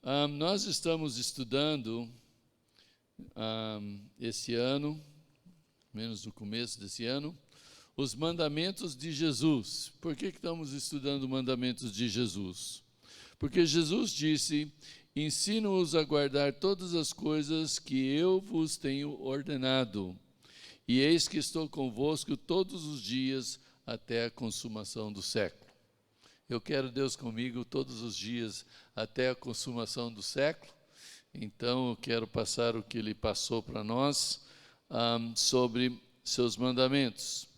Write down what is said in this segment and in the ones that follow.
Nós estamos estudando esse ano, menos no começo desse ano, os mandamentos de Jesus. Por que estamos estudando os mandamentos de Jesus? Porque Jesus disse: ensino-os a guardar todas as coisas que eu vos tenho ordenado. E eis que estou convosco todos os dias até a consumação do século. Eu quero Deus comigo todos os dias até a consumação do século. Então eu quero passar o que Ele passou para nós sobre seus mandamentos.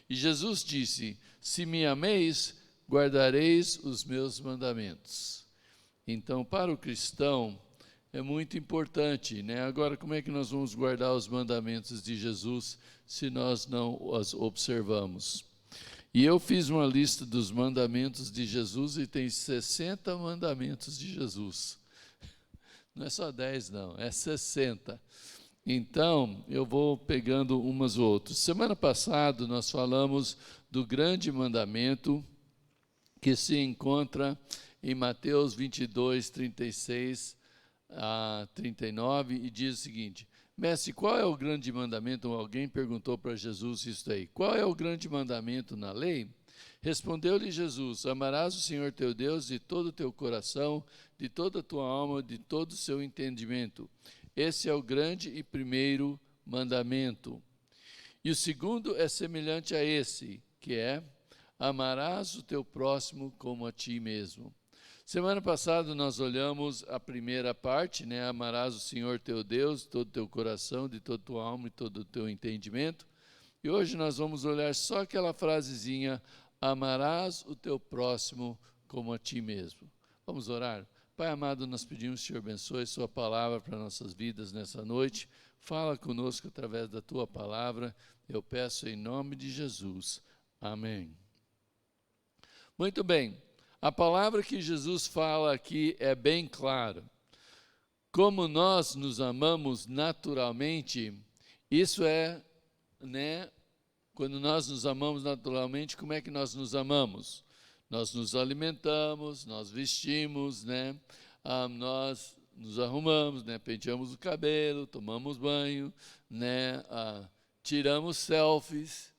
E Jesus disse: se me ameis, guardareis os meus mandamentos. Então, para o cristão, é muito importante, né? Agora, como é que nós vamos guardar os mandamentos de Jesus se nós não os observamos? E eu fiz uma lista dos mandamentos de Jesus e tem 60 mandamentos de Jesus. Não é só 10, não, é 60. Então, eu vou pegando umas ou outras. Semana passada, nós falamos do grande mandamento que se encontra em Mateus 22, 36 a 39, e diz o seguinte: mestre, qual é o grande mandamento? Alguém perguntou para Jesus isso aí. Qual é o grande mandamento na lei? Respondeu-lhe Jesus: amarás o Senhor teu Deus de todo o teu coração, de toda a tua alma, de todo o seu entendimento. Esse é o grande e primeiro mandamento. E o segundo é semelhante a esse, que é: amarás o teu próximo como a ti mesmo. Semana passada nós olhamos a primeira parte, né? Amarás o Senhor teu Deus de todo o teu coração, de toda a tua alma e todo o teu entendimento. E hoje nós vamos olhar só aquela frasezinha: amarás o teu próximo como a ti mesmo. Vamos orar? Pai amado, nós pedimos que o Senhor abençoe sua palavra para nossas vidas nessa noite. Fala conosco através da tua palavra. Eu peço em nome de Jesus. Amém. Muito bem. A palavra que Jesus fala aqui é bem clara. Como nós nos amamos naturalmente, isso é, né? Quando nós nos amamos naturalmente, como é que nós nos amamos? Nós nos alimentamos, nós vestimos, né? Nós nos arrumamos, né? Penteamos o cabelo, tomamos banho, né? Tiramos selfies,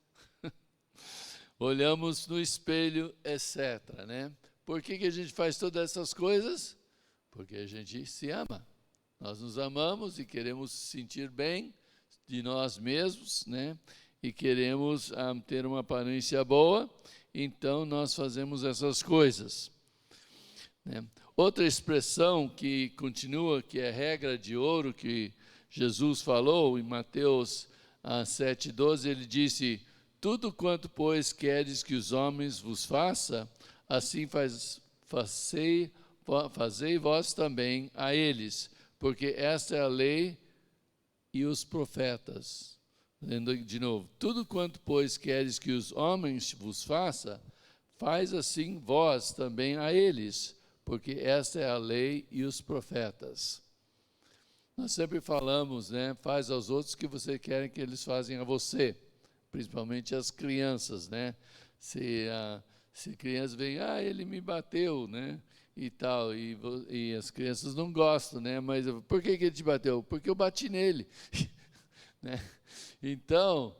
olhamos no espelho, etc., né? Por que a gente faz todas essas coisas? Porque a gente se ama. Nós nos amamos e queremos se sentir bem de nós mesmos, né? E queremos ter uma aparência boa, então nós fazemos essas coisas, né? Outra expressão que continua, que é regra de ouro, que Jesus falou em Mateus 7,12, ele disse: tudo quanto, pois, queres que os homens vos façam, assim fazei vós também a eles, porque esta é a lei e os profetas. Lendo de novo: tudo quanto, pois, queres que os homens vos façam, faz assim vós também a eles, porque esta é a lei e os profetas. Nós sempre falamos, né? Faz aos outros o que você quer que eles façam a você, principalmente as crianças, né? Se crianças veem: ele me bateu, né? E tal, e as crianças não gostam, né? Mas por que ele te bateu? Porque eu bati nele, né? Então,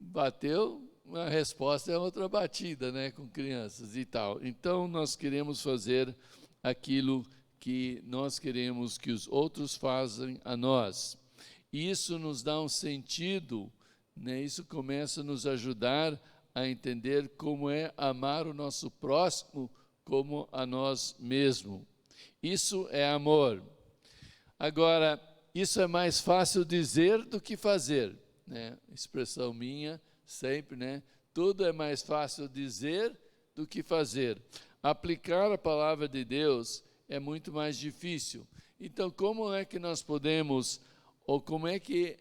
bateu, a resposta é outra batida, né? Com crianças e tal. Então, nós queremos fazer aquilo que nós queremos que os outros façam a nós. E isso nos dá um sentido, né? Isso começa a nos ajudar a entender como é amar o nosso próximo como a nós mesmos. Isso é amor. Agora, isso é mais fácil dizer do que fazer, né? Expressão minha sempre, né? Tudo é mais fácil dizer do que fazer. Aplicar a palavra de Deus é muito mais difícil. Então, como é que nós podemos, ou como é que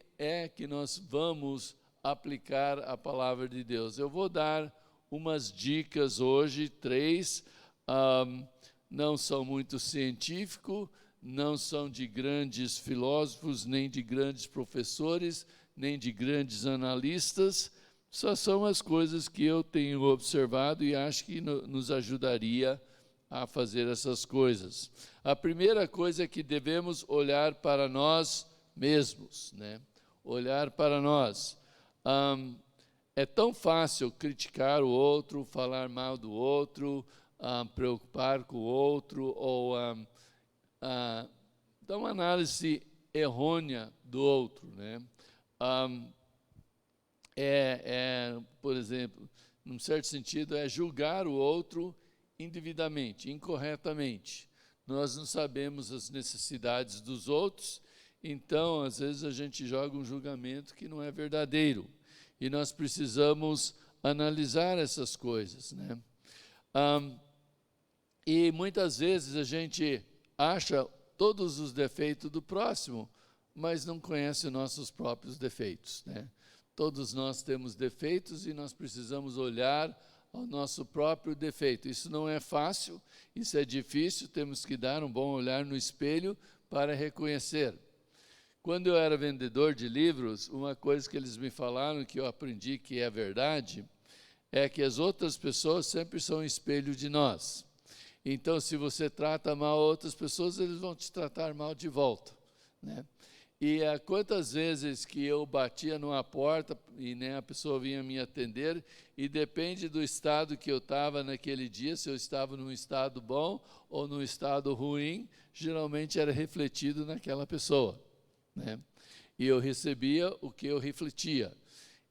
nós vamos aplicar a palavra de Deus? Eu vou dar umas dicas hoje, 3, não são muito científicos, não são de grandes filósofos, nem de grandes professores, nem de grandes analistas, só são as coisas que eu tenho observado e acho que nos ajudaria a fazer essas coisas. A primeira coisa é que devemos olhar para nós mesmos, né? Olhar para nós. É tão fácil criticar o outro, falar mal do outro, preocupar com o outro, ou dar uma análise errônea do outro, né? Por exemplo, num certo sentido, é julgar o outro indevidamente, incorretamente. Nós não sabemos as necessidades dos outros, então, às vezes, a gente joga um julgamento que não é verdadeiro. E nós precisamos analisar essas coisas, né? E muitas vezes a gente acha todos os defeitos do próximo, mas não conhece nossos próprios defeitos, né? Todos nós temos defeitos e nós precisamos olhar ao nosso próprio defeito. Isso não é fácil, isso é difícil, temos que dar um bom olhar no espelho para reconhecer. Quando eu era vendedor de livros, uma coisa que eles me falaram, que eu aprendi que é verdade, é que as outras pessoas sempre são espelho de nós. Então, se você trata mal outras pessoas, eles vão te tratar mal de volta, né? E quantas vezes que eu batia numa porta e nem a pessoa vinha me atender, e depende do estado que eu estava naquele dia, se eu estava num estado bom ou num estado ruim, geralmente era refletido naquela pessoa, né? E eu recebia o que eu refletia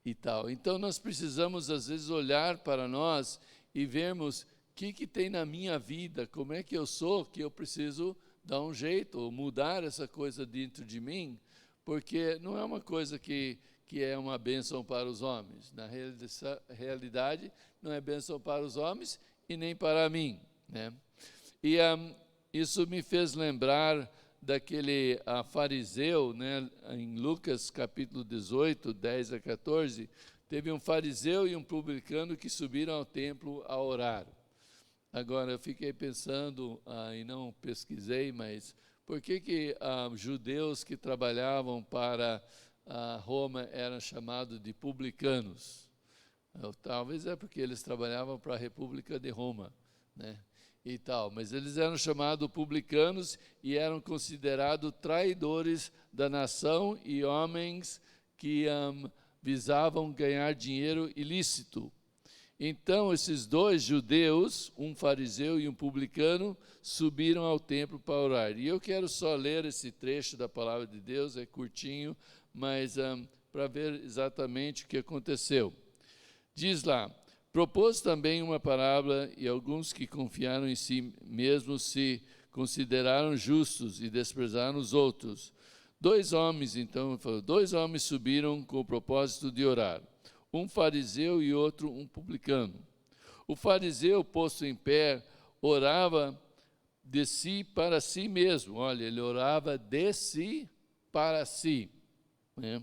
e tal. Então, nós precisamos, às vezes, olhar para nós e vermos o que tem na minha vida, como é que eu sou, que eu preciso dar um jeito, ou mudar essa coisa dentro de mim, porque não é uma coisa que é uma bênção para os homens. Na realidade, não é bênção para os homens e nem para mim, né? E isso me fez lembrar daquele fariseu, né? Em Lucas capítulo 18, 10 a 14, teve um fariseu e um publicano que subiram ao templo a orar. Agora, eu fiquei pensando, e não pesquisei, mas por que judeus que trabalhavam para Roma eram chamados de publicanos? Talvez é porque eles trabalhavam para a República de Roma, né? E tal, mas eles eram chamados publicanos e eram considerados traidores da nação e homens que visavam ganhar dinheiro ilícito. Então, esses dois judeus, um fariseu e um publicano, subiram ao templo para orar. E eu quero só ler esse trecho da palavra de Deus, é curtinho, mas para ver exatamente o que aconteceu. Diz lá: propôs também uma parábola, e alguns que confiaram em si mesmos se consideraram justos e desprezaram os outros. Dois homens subiram com o propósito de orar, um fariseu e outro um publicano. O fariseu, posto em pé, orava de si para si mesmo. Olha, ele orava de si para si, né?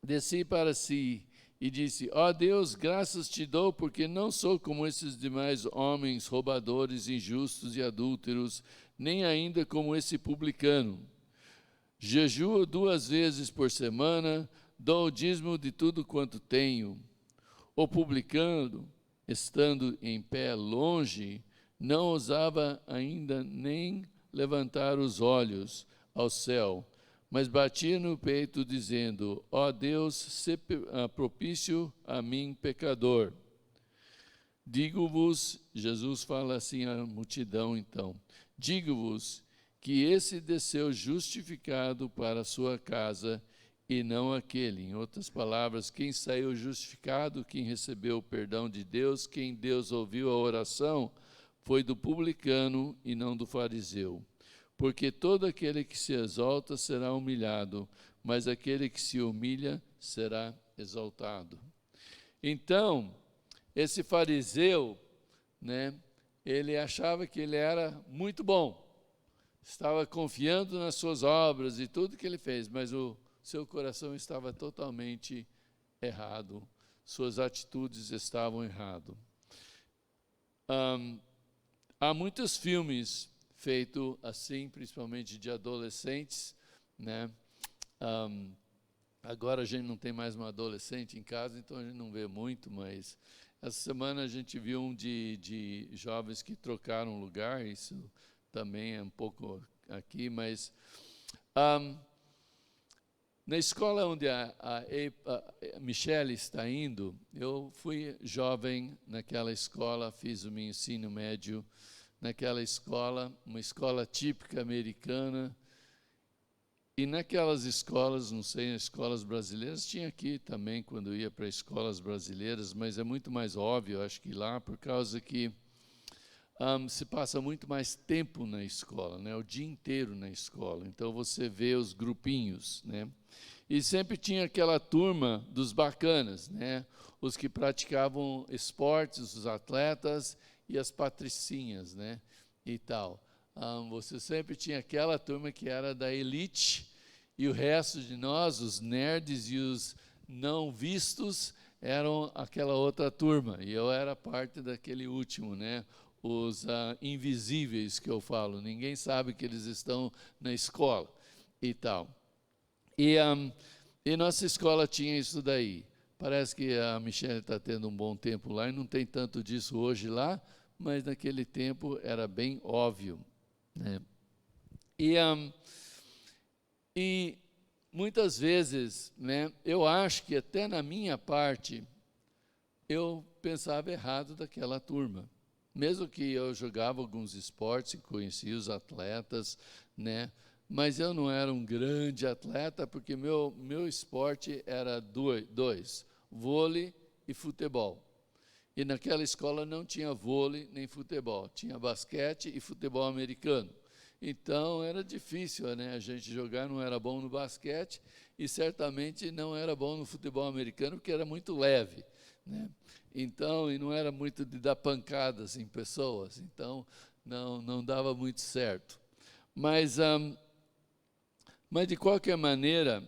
De si para si, e disse: ó Deus, graças te dou, porque não sou como esses demais homens, roubadores, injustos e adúlteros, nem ainda como esse publicano. Jejuo 2 vezes por semana, dou o dízimo de tudo quanto tenho. O publicano, estando em pé longe, não ousava ainda nem levantar os olhos ao céu, mas batia no peito, dizendo: ó Deus, se propício a mim, pecador. Digo-vos, Jesus fala assim à multidão então, digo-vos que esse desceu justificado para a sua casa e não aquele. Em outras palavras, quem saiu justificado, quem recebeu o perdão de Deus, quem Deus ouviu a oração, foi do publicano e não do fariseu. Porque todo aquele que se exalta será humilhado, mas aquele que se humilha será exaltado. Então, esse fariseu, né, ele achava que ele era muito bom, estava confiando nas suas obras e tudo que ele fez, mas o seu coração estava totalmente errado, suas atitudes estavam erradas. Há muitos filmes feitos assim, principalmente de adolescentes, né? Agora a gente não tem mais um adolescente em casa, então a gente não vê muito, mas essa semana a gente viu um de jovens que trocaram lugar, isso também é um pouco aqui, mas na escola onde a Michele está indo, eu fui jovem naquela escola, fiz o meu ensino médio naquela escola, uma escola típica americana. E naquelas escolas, não sei, escolas brasileiras, tinha aqui também, quando ia para escolas brasileiras, mas é muito mais óbvio, acho que lá, por causa que se passa muito mais tempo na escola, né, o dia inteiro na escola. Então, você vê os grupinhos, né? E sempre tinha aquela turma dos bacanas, né? Os que praticavam esportes, os atletas e as patricinhas, né? E tal. Você sempre tinha aquela turma que era da elite e o resto de nós, os nerds e os não vistos, eram aquela outra turma. E eu era parte daquele último, né? Os invisíveis que eu falo. Ninguém sabe que eles estão na escola e tal. E nossa escola tinha isso daí. Parece que a Michele está tendo um bom tempo lá e não tem tanto disso hoje lá, mas naquele tempo era bem óbvio, né? E muitas vezes, né, eu acho que até na minha parte, eu pensava errado daquela turma. Mesmo que eu jogava alguns esportes e conhecia os atletas, né, mas eu não era um grande atleta, porque meu esporte era dois, vôlei e futebol. E naquela escola não tinha vôlei nem futebol, tinha basquete e futebol americano. Então era difícil, né? A gente jogar, não era bom no basquete e certamente não era bom no futebol americano, porque era muito leve, né? Então, e não era muito de dar pancadas em pessoas, então não dava muito certo. Mas de qualquer maneira,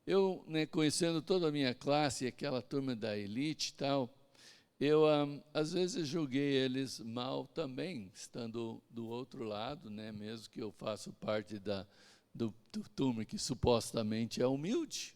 eu, né, conhecendo toda a minha classe, aquela turma da elite e tal, eu, às vezes, julguei eles mal também, estando do outro lado, né, mesmo que eu faça parte do turma que supostamente é humilde.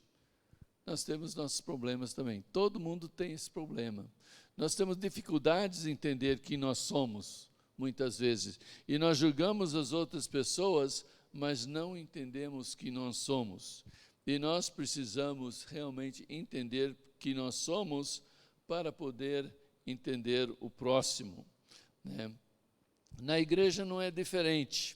Nós temos nossos problemas também. Todo mundo tem esse problema. Nós temos dificuldades em entender quem nós somos, muitas vezes. E nós julgamos as outras pessoas, mas não entendemos quem nós somos. E nós precisamos realmente entender quem nós somos para poder entender o próximo, né? Na igreja não é diferente,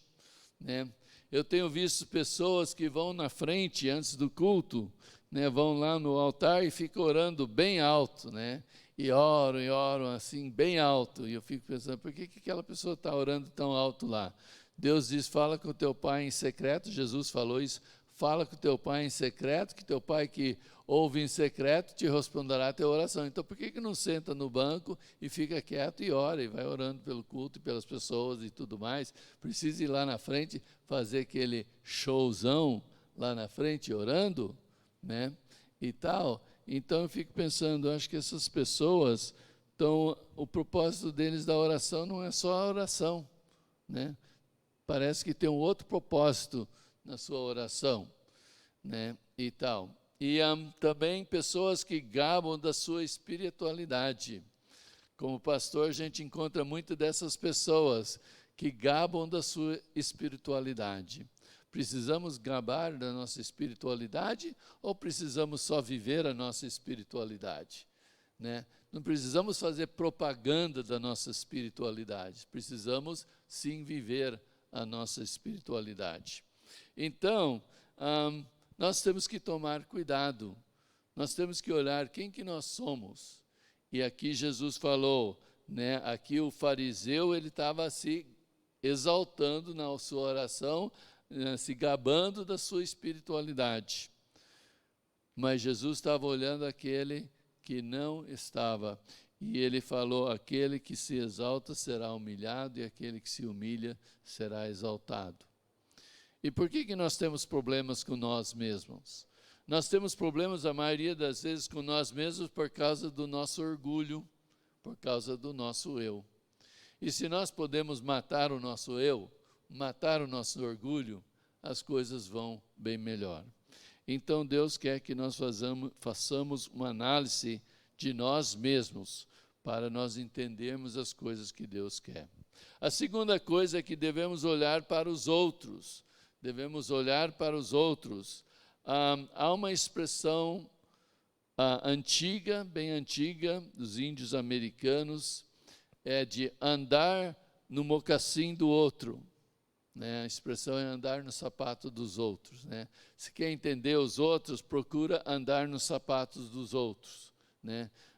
né? Eu tenho visto pessoas que vão na frente antes do culto, né, vão lá no altar e ficam orando bem alto, né? E oram assim bem alto. E eu fico pensando, por que aquela pessoa está orando tão alto lá? Deus diz, fala com o teu pai em secreto. Jesus falou isso, fala com o teu pai em secreto, que teu pai que ouve em secreto te responderá a tua oração. Então, por que não senta no banco e fica quieto e ora, e vai orando pelo culto e pelas pessoas e tudo mais? Precisa ir lá na frente, fazer aquele showzão lá na frente, orando, né? E tal. Então, eu fico pensando, acho que essas pessoas, o propósito deles da oração não é só a oração, né? Parece que tem um outro propósito na sua oração, né, e tal. E também pessoas que gabam da sua espiritualidade. Como pastor, a gente encontra muito dessas pessoas que gabam da sua espiritualidade. Precisamos gabar da nossa espiritualidade ou precisamos só viver a nossa espiritualidade, né? Não precisamos fazer propaganda da nossa espiritualidade, precisamos sim viver a nossa espiritualidade. Então, nós temos que tomar cuidado, nós temos que olhar quem que nós somos. E aqui Jesus falou, né, aqui o fariseu, ele estava se exaltando na sua oração, se gabando da sua espiritualidade. Mas Jesus estava olhando aquele que não estava. E ele falou, aquele que se exalta será humilhado e aquele que se humilha será exaltado. E por que nós temos problemas com nós mesmos? Nós temos problemas, a maioria das vezes, com nós mesmos por causa do nosso orgulho, por causa do nosso eu. E se nós podemos matar o nosso eu, matar o nosso orgulho, as coisas vão bem melhor. Então Deus quer que nós façamos uma análise de nós mesmos, para nós entendermos as coisas que Deus quer. A segunda coisa é que devemos olhar para os outros. Devemos olhar para os outros. Há uma expressão antiga, bem antiga, dos índios americanos, é de andar no mocassim do outro. A expressão é andar no sapato dos outros. Se quer entender os outros, procura andar nos sapatos dos outros.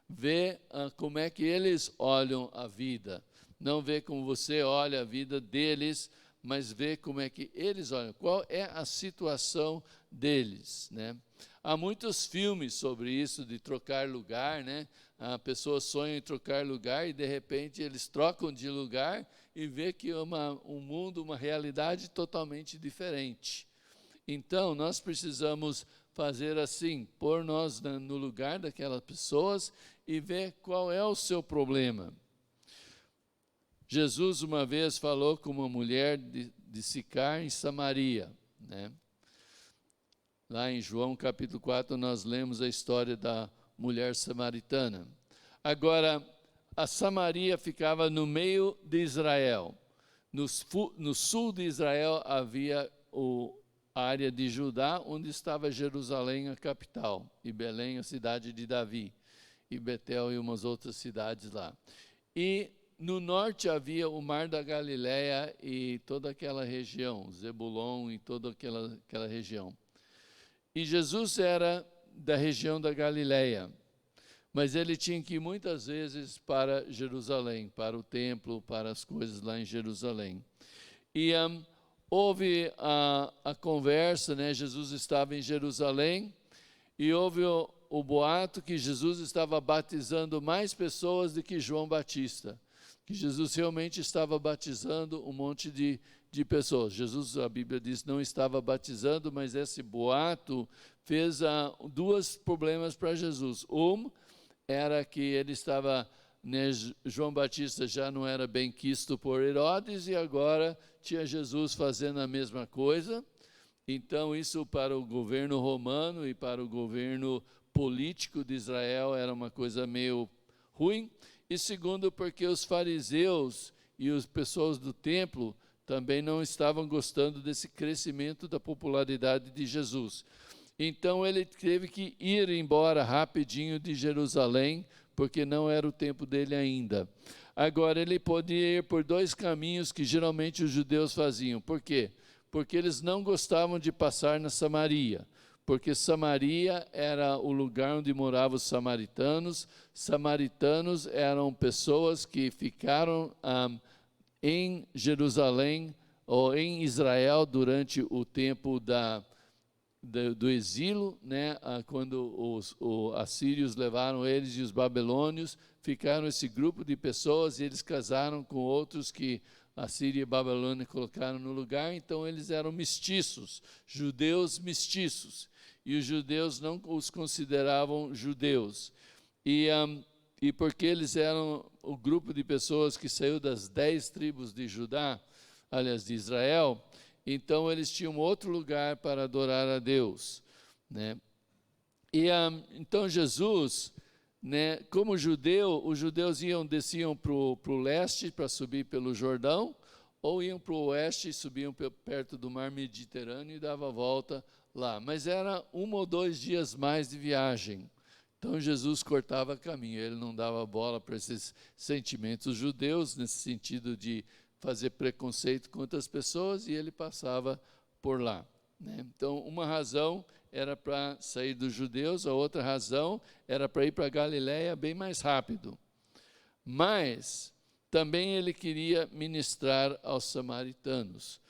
Vê como é que eles olham a vida. Não vê como você olha a vida deles, mas vê como é que eles olham. Qual é a situação deles. Há muitos filmes sobre isso, de trocar lugar. A pessoa sonha em trocar lugar e, de repente, eles trocam de lugar e vê que é um mundo, uma realidade totalmente diferente. Então, nós precisamos fazer assim, pôr nós no lugar daquelas pessoas e ver qual é o seu problema. Jesus uma vez falou com uma mulher de Sicar em Samaria. Lá em João capítulo 4 nós lemos a história da mulher samaritana. Agora, a Samaria ficava no meio de Israel. No sul de Israel havia a área de Judá, onde estava Jerusalém, a capital, e Belém, a cidade de Davi, e Betel e umas outras cidades lá. E no norte havia o Mar da Galileia e toda aquela região, Zebulon e toda aquela região. E Jesus era da região da Galileia, mas ele tinha que ir muitas vezes para Jerusalém, para o templo, para as coisas lá em Jerusalém. E houve a conversa, Jesus estava em Jerusalém, e houve o boato que Jesus estava batizando mais pessoas do que João Batista, que Jesus realmente estava batizando um monte de pessoas. Jesus, a Bíblia diz, não estava batizando, mas esse boato fez dois problemas para Jesus. Um era que ele estava, João Batista já não era bem quisto por Herodes, e agora tinha Jesus fazendo a mesma coisa. Então, isso para o governo romano e para o governo político de Israel era uma coisa meio ruim. E segundo, porque os fariseus e as pessoas do templo também não estavam gostando desse crescimento da popularidade de Jesus. Então ele teve que ir embora rapidinho de Jerusalém, porque não era o tempo dele ainda. Agora, ele podia ir por dois caminhos que geralmente os judeus faziam. Por quê? Porque eles não gostavam de passar na Samaria, porque Samaria era o lugar onde moravam os samaritanos. Samaritanos eram pessoas que ficaram em Jerusalém ou em Israel durante o tempo do exílio, quando os assírios levaram eles e os babilônios, ficaram esse grupo de pessoas e eles casaram com outros que a Síria e a Babilônia colocaram no lugar. Então eles eram mestiços, judeus mestiços, e os judeus não os consideravam judeus. E porque eles eram o grupo de pessoas que saiu das 10 tribos de Judá, aliás, de Israel, então eles tinham outro lugar para adorar a Deus. E então Jesus, como judeu, os judeus desciam para o leste para subir pelo Jordão, ou iam para o oeste e subiam perto do mar Mediterrâneo e davam a volta lá. Mas era 1 ou 2 dias mais de viagem. Então Jesus cortava caminho, ele não dava bola para esses sentimentos judeus, nesse sentido de fazer preconceito contra as pessoas, e ele passava por lá. Então, uma razão era para sair dos judeus, a outra razão era para ir para a Galileia bem mais rápido. Mas também ele queria ministrar aos samaritanos.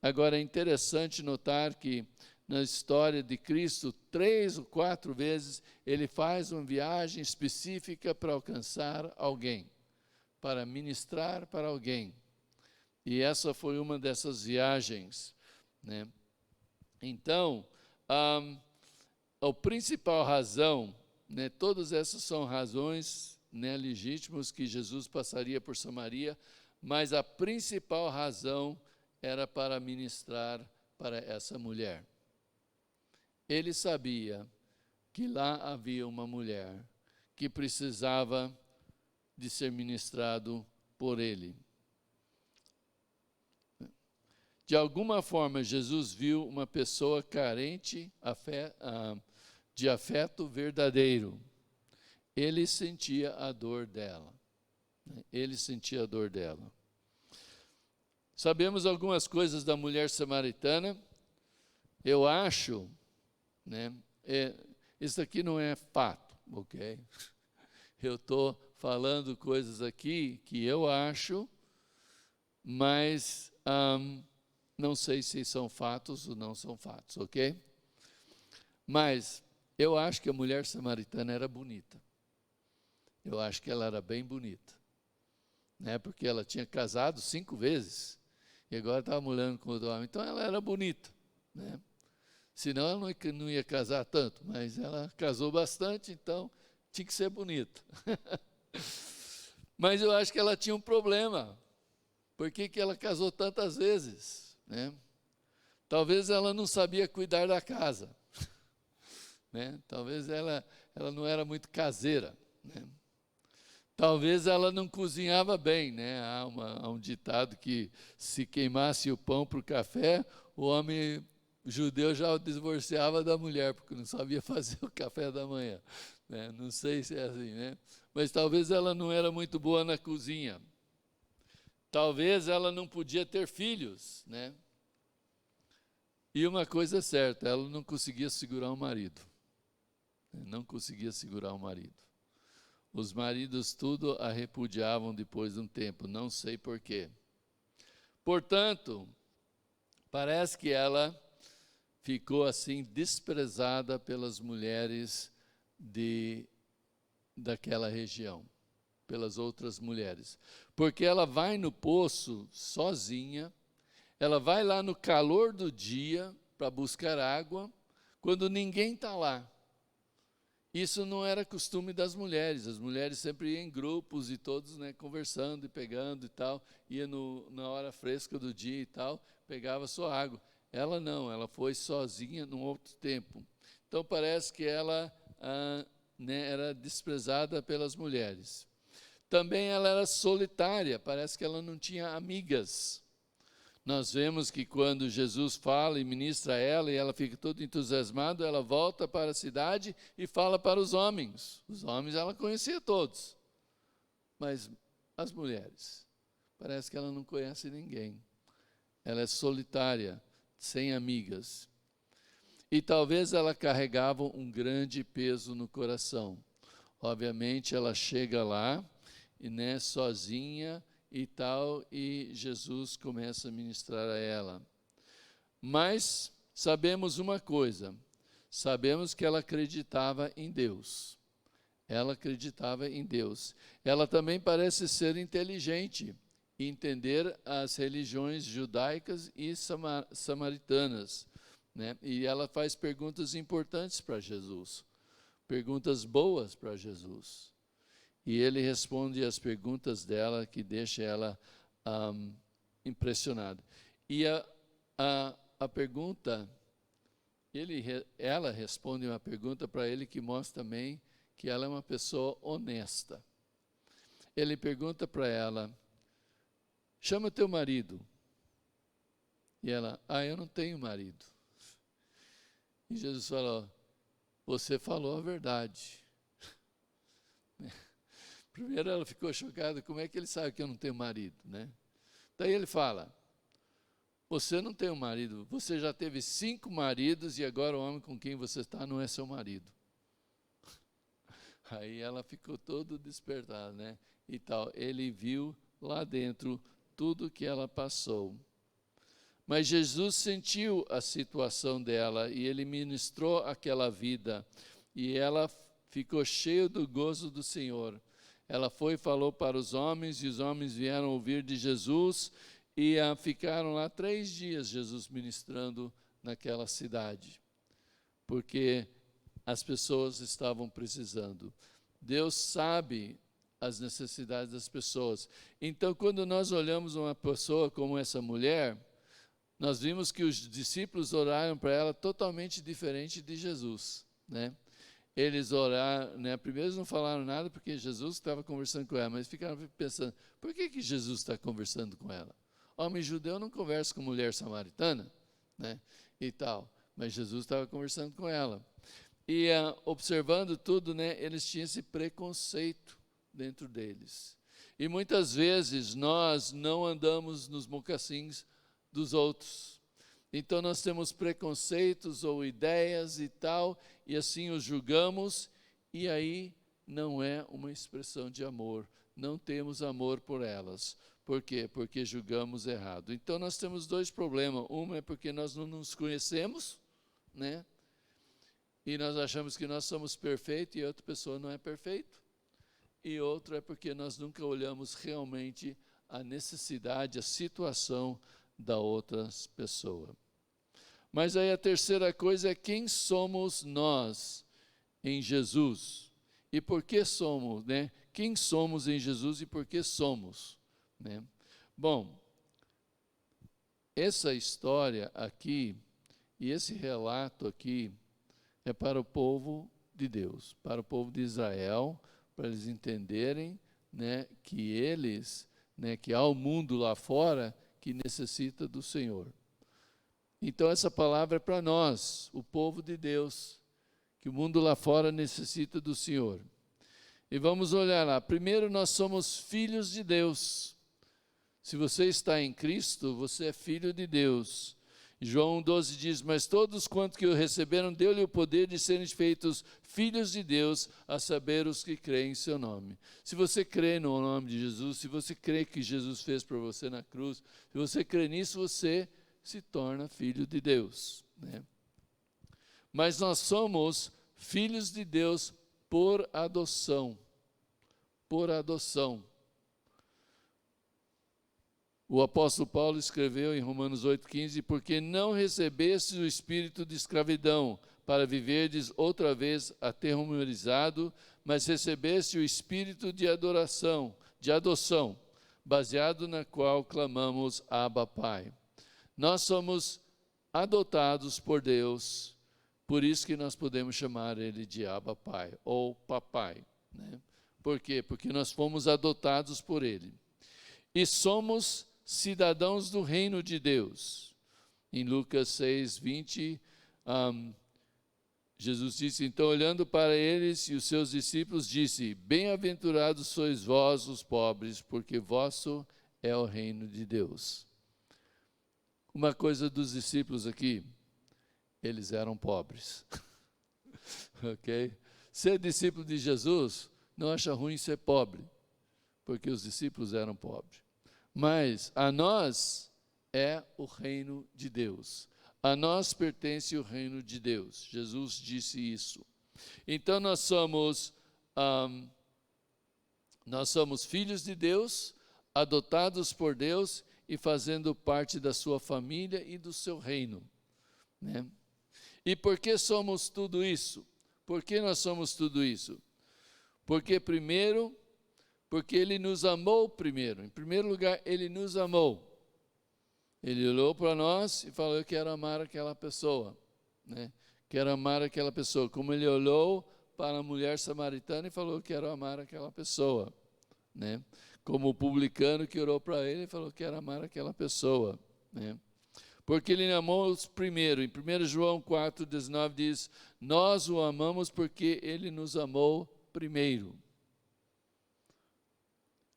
Agora, é interessante notar que na história de Cristo, 3 ou 4 vezes, ele faz uma viagem específica para alcançar alguém, para ministrar para alguém. E essa foi uma dessas viagens. Então, a principal razão, todas essas são razões legítimas que Jesus passaria por Samaria, mas a principal razão era para ministrar para essa mulher. ele sabia que lá havia uma mulher que precisava de ser ministrado por ele. De alguma forma, Jesus viu uma pessoa carente de afeto verdadeiro. Ele sentia a dor dela. Ele sentia a dor dela. Sabemos algumas coisas da mulher samaritana. Eu acho, isso aqui não é fato, ok? Eu estou falando coisas aqui que eu acho, mas não sei se são fatos ou não são fatos, ok? Mas eu acho que a mulher samaritana era bonita. Eu acho que ela era bem bonita, porque ela tinha casado 5 vezes e agora estava morando com outro homem. Então ela era bonita, senão ela não ia casar tanto, mas ela casou bastante, então tinha que ser bonita. Mas eu acho que ela tinha um problema. Por que ela casou tantas vezes? Talvez ela não sabia cuidar da casa. Talvez ela não era muito caseira. Talvez ela não cozinhava bem. Há um ditado que se queimasse o pão para o café, o homem judeu já o divorciava da mulher, porque não sabia fazer o café da manhã. Não sei se é assim, mas talvez ela não era muito boa na cozinha. Talvez ela não podia ter filhos, E uma coisa é certa, ela não conseguia segurar o marido. Não conseguia segurar o marido. Os maridos tudo a repudiavam depois de um tempo, não sei porquê. Portanto, parece que ela ficou assim desprezada pelas mulheres daquela região, pelas outras mulheres. Porque ela vai no poço sozinha, ela vai lá no calor do dia para buscar água, quando ninguém está lá. Isso não era costume das mulheres. As mulheres sempre iam em grupos e todos conversando e pegando e tal. Ia na hora fresca do dia e tal, pegava sua água. Ela não, ela foi sozinha num outro tempo. Então parece que ela era desprezada pelas mulheres. Também ela era solitária, parece que ela não tinha amigas. Nós vemos que quando Jesus fala e ministra a ela, e ela fica toda entusiasmada, ela volta para a cidade e fala para os homens. Os homens ela conhecia todos, mas as mulheres, parece que ela não conhece ninguém. Ela é solitária, sem amigas. E talvez ela carregava um grande peso no coração. Obviamente ela chega lá, e sozinha, e tal, e Jesus começa a ministrar a ela. Mas sabemos uma coisa, sabemos que ela acreditava em Deus. Ela acreditava em Deus. Ela também parece ser inteligente e entender as religiões judaicas e samaritanas. E ela faz perguntas importantes para Jesus, perguntas boas para Jesus. E ele responde as perguntas dela, que deixa ela impressionada. E a pergunta, ela responde uma pergunta para ele que mostra também que ela é uma pessoa honesta. Ele pergunta para ela, chama teu marido. E ela, eu não tenho marido. E Jesus falou, você falou a verdade. Primeiro ela ficou chocada, como é que ele sabe que eu não tenho marido, Daí ele fala, você não tem um marido, você já teve 5 maridos e agora o homem com quem você está não é seu marido. Aí ela ficou toda despertada, E tal, ele viu lá dentro tudo que ela passou. Mas Jesus sentiu a situação dela e ele ministrou aquela vida. E ela ficou cheia do gozo do Senhor. Ela foi e falou para os homens, e os homens vieram ouvir de Jesus, e ficaram lá 3 dias, Jesus ministrando naquela cidade, porque as pessoas estavam precisando. Deus sabe as necessidades das pessoas. Então, quando nós olhamos uma pessoa como essa mulher, nós vimos que os discípulos oraram para ela totalmente diferente de Jesus, né? Eles oraram, né? Primeiro eles não falaram nada porque Jesus estava conversando com ela, mas ficaram pensando, por que Jesus está conversando com ela? Homem judeu não conversa com mulher samaritana, né? E tal, mas Jesus estava conversando com ela. E observando tudo, né? Eles tinham esse preconceito dentro deles. E muitas vezes nós não andamos nos mocassins dos outros. Então nós temos preconceitos ou ideias e tal, e assim os julgamos, e aí não é uma expressão de amor. Não temos amor por elas. Por quê? Porque julgamos errado. Então nós temos dois problemas. Um é porque nós não nos conhecemos, né? E nós achamos que nós somos perfeitos e a outra pessoa não é perfeita. E outro é porque nós nunca olhamos realmente a necessidade, a situação da outra pessoa. Mas aí a terceira coisa é quem somos nós em Jesus. E por que somos, né? Quem somos em Jesus e por que somos, né? Bom, essa história aqui e esse relato aqui é para o povo de Deus, para o povo de Israel, para eles entenderem, né, que eles, né, que há um mundo lá fora que necessita do Senhor. Então essa palavra é para nós, o povo de Deus, que o mundo lá fora necessita do Senhor. E vamos olhar lá. Primeiro, nós somos filhos de Deus. Se você está em Cristo, você é filho de Deus. João 12 diz, mas todos quantos que o receberam, deu-lhe o poder de serem feitos filhos de Deus, a saber os que creem em seu nome. Se você crê no nome de Jesus, se você crê que Jesus fez por você na cruz, se você crê nisso, você se torna filho de Deus, né? Mas nós somos filhos de Deus por adoção. Por adoção. O apóstolo Paulo escreveu em Romanos 8,15, porque não recebeste o espírito de escravidão, para viverdes outra vez aterrorizado, mas recebeste o espírito de adoração, de adoção, baseado na qual clamamos Abba Pai. Nós somos adotados por Deus, por isso que nós podemos chamar ele de Abba Pai, ou Papai, né? Por quê? Porque nós fomos adotados por ele. E somos cidadãos do reino de Deus. Em Lucas 6:20, Jesus disse, então olhando para eles e os seus discípulos, disse, bem-aventurados sois vós os pobres, porque vosso é o reino de Deus. Uma coisa dos discípulos aqui, eles eram pobres. Ok? Ser discípulo de Jesus não acha ruim ser pobre, porque os discípulos eram pobres. Mas a nós é o reino de Deus. A nós pertence o reino de Deus. Jesus disse isso. Então nós somos filhos de Deus, adotados por Deus e fazendo parte da sua família e do seu reino, né? E por que somos tudo isso? Por que nós somos tudo isso? Porque primeiro, porque Ele nos amou primeiro. Em primeiro lugar, Ele nos amou. Ele olhou para nós e falou, eu quero amar aquela pessoa, né? Quero amar aquela pessoa. Como Ele olhou para a mulher samaritana e falou, eu quero amar aquela pessoa, né? Como o publicano que orou para Ele e falou, quero amar aquela pessoa, né? Porque Ele amou primeiro. Em 1 João 4,19 diz, nós o amamos porque Ele nos amou primeiro.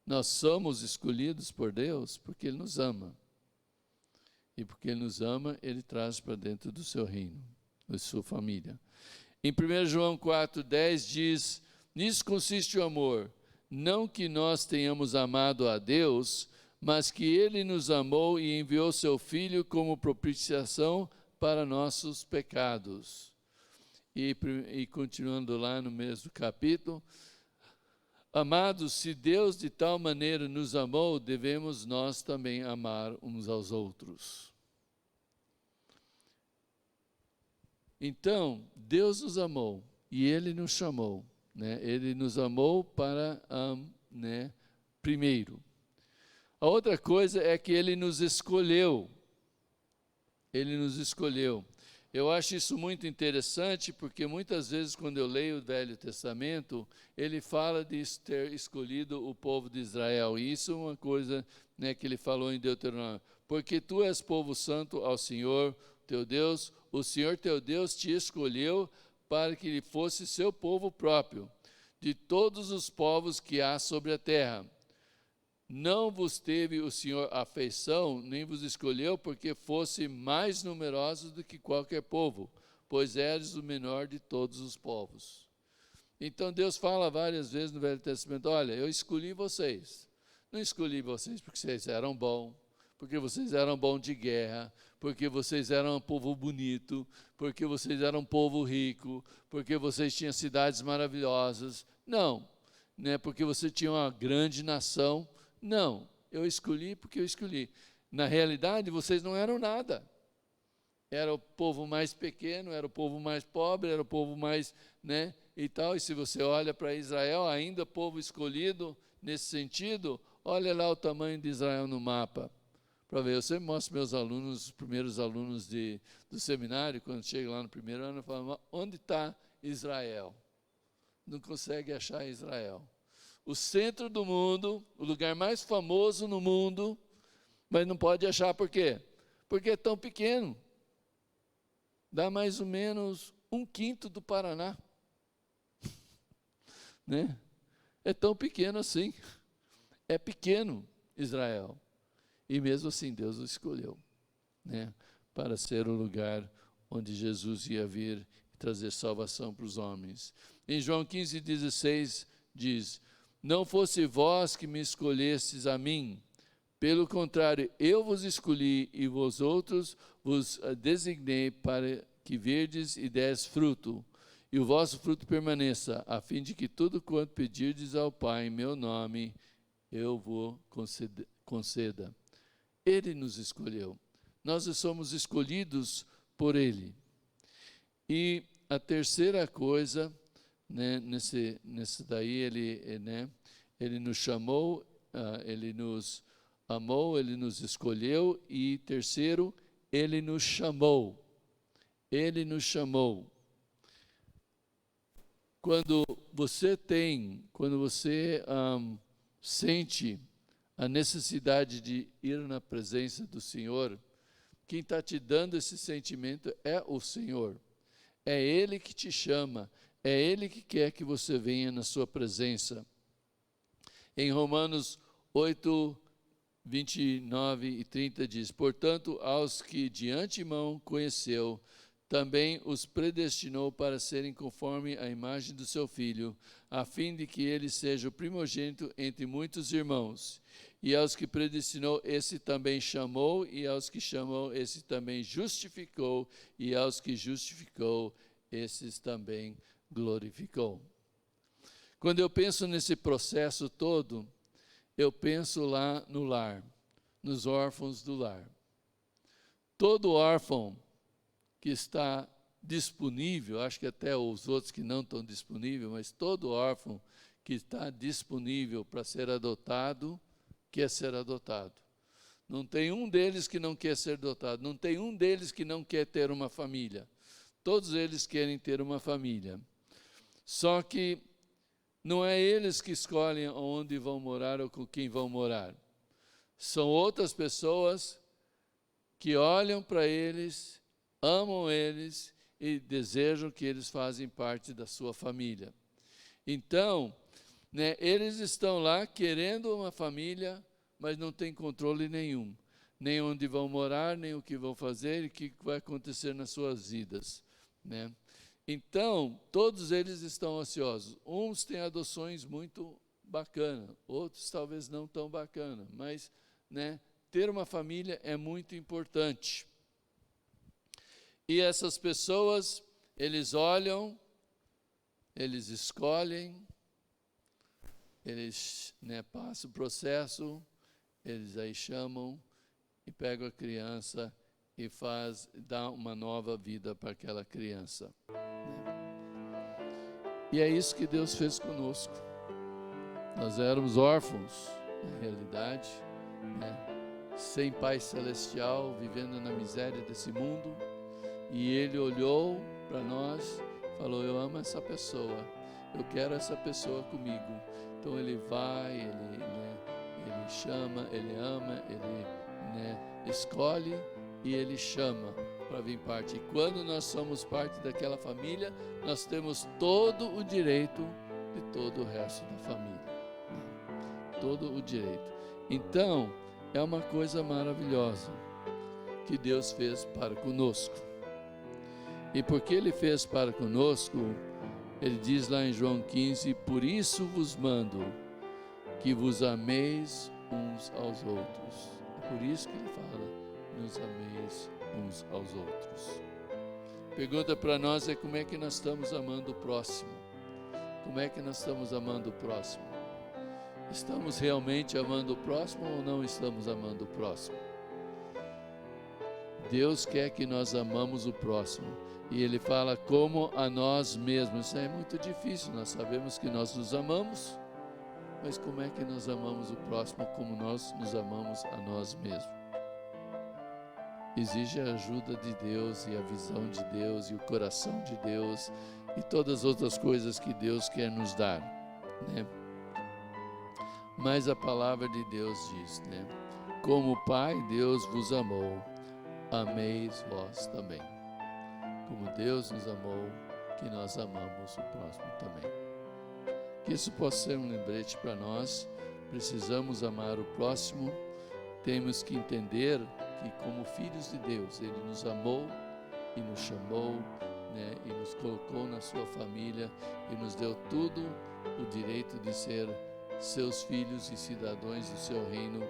Nós somos escolhidos por Deus porque Ele nos ama. E porque Ele nos ama, Ele traz para dentro do seu reino, da sua família. Em 1 João 4,10 diz, nisso consiste o amor, não que nós tenhamos amado a Deus, mas que Ele nos amou e enviou seu Filho como propiciação para nossos pecados. E continuando lá no mesmo capítulo, amados, se Deus de tal maneira nos amou, devemos nós também amar uns aos outros. Então, Deus nos amou e Ele nos chamou, né? Ele nos amou para, primeiro. A outra coisa é que Ele nos escolheu. Ele nos escolheu. Eu acho isso muito interessante, porque muitas vezes quando eu leio o Velho Testamento, ele fala de ter escolhido o povo de Israel. E isso é uma coisa, né, que ele falou em Deuteronômio. Porque tu és povo santo ao Senhor teu Deus, o Senhor teu Deus te escolheu para que ele fosse seu povo próprio, de todos os povos que há sobre a terra. Não vos teve o Senhor afeição, nem vos escolheu, porque fosse mais numerosos do que qualquer povo, pois eres o menor de todos os povos. Então Deus fala várias vezes no Velho Testamento, olha, eu escolhi vocês. Não escolhi vocês porque vocês eram bons, porque vocês eram bons de guerra, porque vocês eram um povo bonito, porque vocês eram um povo rico, porque vocês tinham cidades maravilhosas. Não, né, porque você tinha uma grande nação. Não, eu escolhi porque eu escolhi. Na realidade, vocês não eram nada. Era o povo mais pequeno, era o povo mais pobre, era o povo mais, né, e tal. E se você olha para Israel, ainda povo escolhido nesse sentido, olha lá o tamanho de Israel no mapa. Para ver, eu sempre mostro meus alunos, os primeiros alunos do seminário, quando chegam lá no primeiro ano, eu falo, onde está Israel? Não consegue achar Israel. O centro do mundo, o lugar mais famoso no mundo, mas não pode achar por quê? Porque é tão pequeno. Dá mais ou menos 1/5 do Paraná. Né? É tão pequeno assim. É pequeno Israel. E mesmo assim Deus o escolheu, né, para ser o lugar onde Jesus ia vir e trazer salvação para os homens. Em João 15,16 diz, não fosse vós que me escolhestes a mim, pelo contrário, eu vos escolhi e vós outros vos designei para que verdes e des fruto, e o vosso fruto permaneça, a fim de que tudo quanto pedirdes ao Pai em meu nome, eu vos conceda. Ele nos escolheu. Nós somos escolhidos por Ele. E a terceira coisa, né, nesse daí, ele nos chamou, ele nos amou, ele nos escolheu. E terceiro, ele nos chamou. Ele nos chamou. Quando você sente a necessidade de ir na presença do Senhor, quem está te dando esse sentimento é o Senhor. É Ele que te chama, é Ele que quer que você venha na sua presença. Em Romanos 8, 29 e 30 diz, portanto, aos que de antemão conheceu, também os predestinou para serem conforme a imagem do seu Filho, a fim de que ele seja o primogênito entre muitos irmãos. E aos que predestinou, esse também chamou, e aos que chamou, esse também justificou, e aos que justificou, esses também glorificou. Quando eu penso nesse processo todo, eu penso lá no lar, nos órfãos do lar. Todo órfão que está disponível, acho que até os outros que não estão disponíveis, mas todo órfão que está disponível para ser adotado, quer ser adotado. Não tem um deles que não quer ser adotado, não tem um deles que não quer ter uma família. Todos eles querem ter uma família. Só que não é eles que escolhem onde vão morar ou com quem vão morar. São outras pessoas que olham para eles, amam eles e desejam que eles façam parte da sua família. Então, né, eles estão lá querendo uma família, mas não tem controle nenhum. Nem onde vão morar, nem o que vão fazer e o que vai acontecer nas suas vidas. Né? Então, todos eles estão ansiosos. Uns têm adoções muito bacanas, outros talvez não tão bacanas, mas, né, ter uma família é muito importante. E essas pessoas, eles olham, eles escolhem, eles, né, passam o processo, eles aí chamam e pegam a criança e dá uma nova vida para aquela criança. E é isso que Deus fez conosco. Nós éramos órfãos, na realidade, né? sem Pai Celestial, vivendo na miséria desse mundo, e Ele olhou para nós, falou: eu amo essa pessoa, eu quero essa pessoa comigo. Então Ele vai, Ele chama, Ele ama, Ele escolhe e Ele chama para vir parte. E quando nós somos parte daquela família, nós temos todo o direito de todo o resto da família. Todo o direito. Então, é uma coisa maravilhosa que Deus fez para conosco. E porque Ele fez para conosco, Ele diz lá em João 15: por isso vos mando que vos ameis uns aos outros. É por isso que Ele fala: nos ameis uns aos outros. Pergunta para nós é: como é que nós estamos amando o próximo? Como é que nós estamos amando o próximo? Estamos realmente amando o próximo ou não estamos amando o próximo? Deus quer que nós amamos o próximo. E Ele fala como a nós mesmos. Isso é muito difícil, nós sabemos que nós nos amamos, mas como é que nós amamos o próximo como nós nos amamos a nós mesmos? Exige a ajuda de Deus e a visão de Deus e o coração de Deus e todas as outras coisas que Deus quer nos dar, né? Mas a palavra de Deus diz, né? Como o Pai Deus vos amou, ameis vós também. Como Deus nos amou, que nós amamos o próximo também. Que isso possa ser um lembrete para nós. Precisamos amar o próximo. Temos que entender que, como filhos de Deus, Ele nos amou e nos chamou, né, e nos colocou na sua família e nos deu tudo o direito de ser seus filhos e cidadãos do seu reino.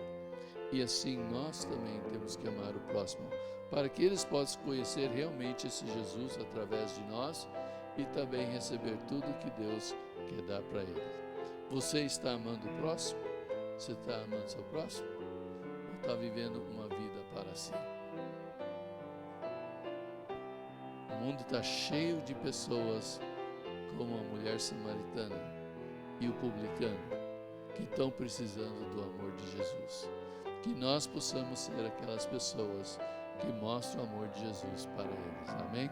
E assim nós também temos que amar o próximo, para que eles possam conhecer realmente esse Jesus através de nós e também receber tudo que Deus quer dar para eles. Você está amando o próximo? Você está amando seu próximo? Ou está vivendo uma vida para si? O mundo está cheio de pessoas como a mulher samaritana e o publicano, que estão precisando do amor de Jesus. Que nós possamos ser aquelas pessoas que mostram o amor de Jesus para eles. Amém?